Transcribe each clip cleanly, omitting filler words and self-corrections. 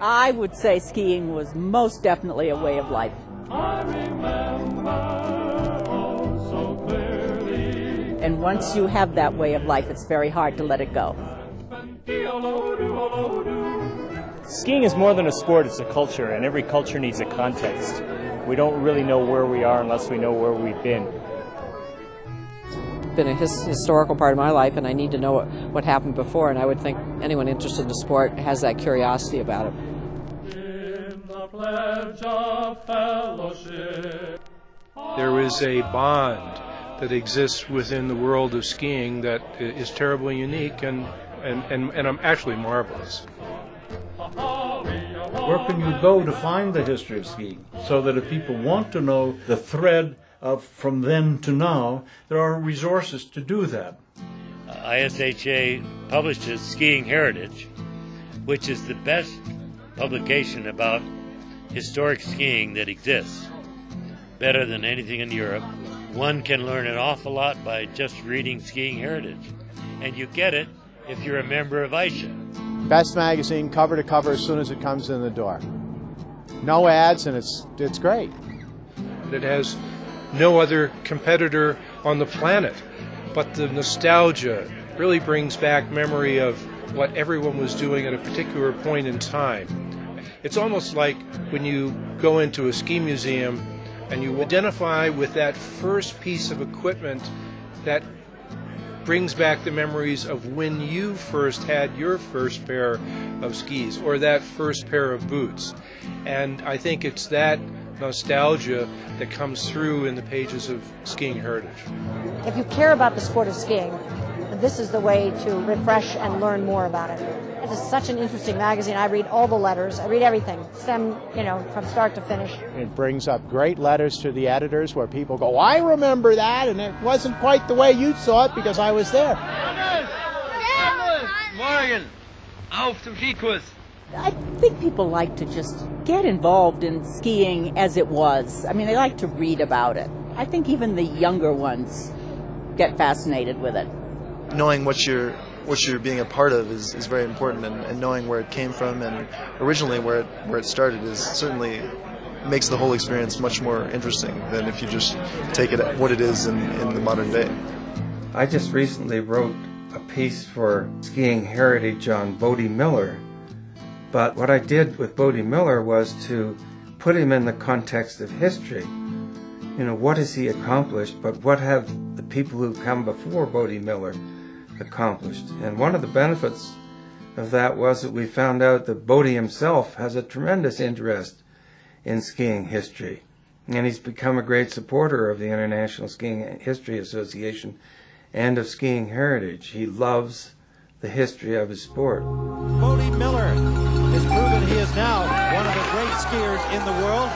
I would say skiing was most definitely a way of life. I remember oh so clearly. And once you have that way of life, it's very hard to let it go. Skiing is more than a sport, it's a culture, and every culture needs a context. We don't really know where we are unless we know where we've been. Been a historical part of my life, and I need to know what happened before, and I would think anyone interested in the sport has that curiosity about it. In the pledge of fellowship. There is a bond that exists within the world of skiing that is terribly unique and actually marvelous. Where can you go to find the history of skiing? So that if people want to know the thread of from then to now, there are resources to do that. ISHA publishes Skiing Heritage, which is the best publication about historic skiing that exists. Better than anything in Europe. One can learn an awful lot by just reading Skiing Heritage. And you get it if you're a member of ISHA. Best magazine, cover to cover, as soon as it comes in the door. No ads, and it's great. It has no other competitor on the planet, but the nostalgia really brings back memory of what everyone was doing at a particular point in time. It's almost like when you go into a ski museum and you identify with that first piece of equipment that brings back the memories of when you first had your first pair of skis or that first pair of boots. And I think it's that nostalgia that comes through in the pages of Skiing Heritage. If you care about the sport of skiing, this is the way to refresh and learn more about it. It is such an interesting magazine. I read all the letters. I read everything, from start to finish. It brings up great letters to the editors where people go, I remember that, and it wasn't quite the way you saw it because I was there. Morgen, auf zum Skikurs. I think people like to just get involved in skiing as it was. I mean, they like to read about it. I think even the younger ones get fascinated with it. Knowing what you're being a part of is very important, and knowing where it came from and originally where it started is certainly makes the whole experience much more interesting than if you just take it at what it is in the modern day. I just recently wrote a piece for Skiing Heritage on Bode Miller, but what I did with Bode Miller was to put him in the context of history. What has he accomplished, but what have the people who come before Bode Miller accomplished? And one of the benefits of that was that we found out that Bode himself has a tremendous interest in skiing history, and he's become a great supporter of the International Skiing History Association and of Skiing Heritage. He loves the history of his sport. Bode Miller has proven he is now one of the great skiers in the world.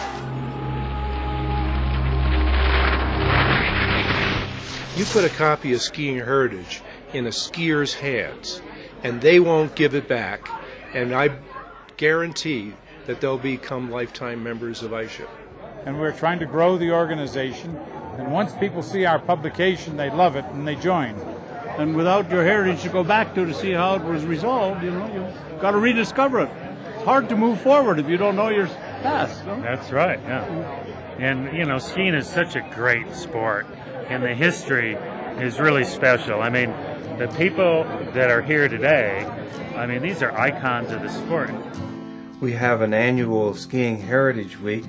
You put a copy of Skiing Heritage in a skier's hands, and they won't give it back, and I guarantee that they'll become lifetime members of ISHA. And we're trying to grow the organization, and once people see our publication, they love it, and they join. And without your heritage to go back to see how it was resolved, you've got to rediscover it. It's hard to move forward if you don't know your past. No? That's right, yeah. And, skiing is such a great sport, and the history is really special. I mean, the people that are here today, these are icons of the sport. We have an annual Skiing Heritage Week,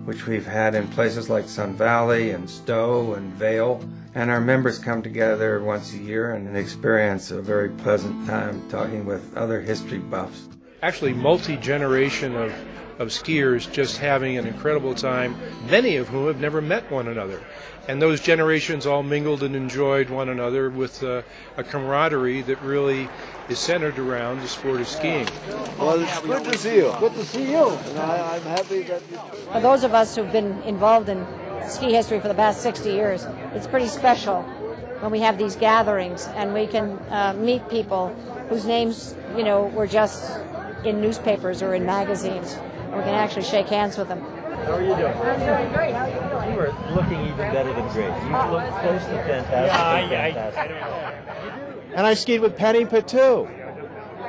which we've had in places like Sun Valley and Stowe and Vail. And our members come together once a year and experience a very pleasant time talking with other history buffs. Actually, multi-generation of skiers just having an incredible time, many of whom have never met one another. And those generations all mingled and enjoyed one another with a camaraderie that really is centered around the sport of skiing. Well, it's good to see you. Good to see you. And I'm happy that you... For those of us who've been involved in ski history for the past 60 years, it's pretty special when we have these gatherings and we can meet people whose names, were just in newspapers or in magazines. And we can actually shake hands with them. How are you doing? I'm doing great. How are you doing? You are looking even better than great. You look close to fantastic. And I skied with Penny Patu.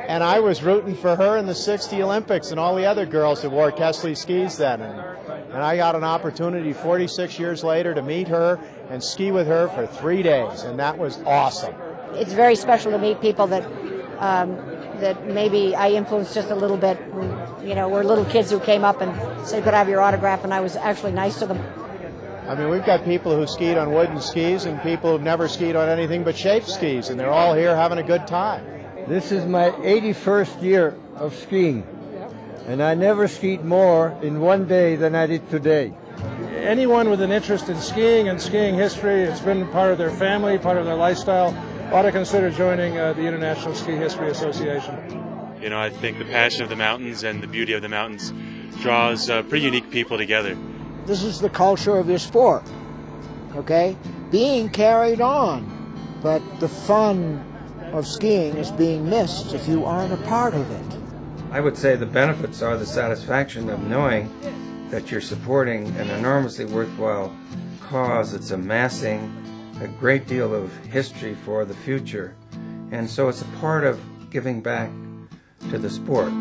And I was rooting for her in the 60 Olympics and all the other girls that wore Kesley skis then. And I got an opportunity 46 years later to meet her and ski with her for 3 days, and that was awesome. It's very special to meet people that that maybe I influenced just a little bit. You know, we're little kids who came up and said, could I have your autograph? And I was actually nice to them. I mean, we've got people who skied on wooden skis and people who've never skied on anything but shaped skis, and they're all here having a good time. This is my 81st year of skiing, and I never skied more in one day than I did today. Anyone with an interest in skiing and skiing history, it's been part of their family, part of their lifestyle, ought to consider joining the International Ski History Association. You know, I think the passion of the mountains and the beauty of the mountains draws pretty unique people together. This is the culture of your sport, okay? Being carried on, but the fun of skiing is being missed if you aren't a part of it. I would say the benefits are the satisfaction of knowing that you're supporting an enormously worthwhile cause that's amassing a great deal of history for the future. And so it's a part of giving back to the sport.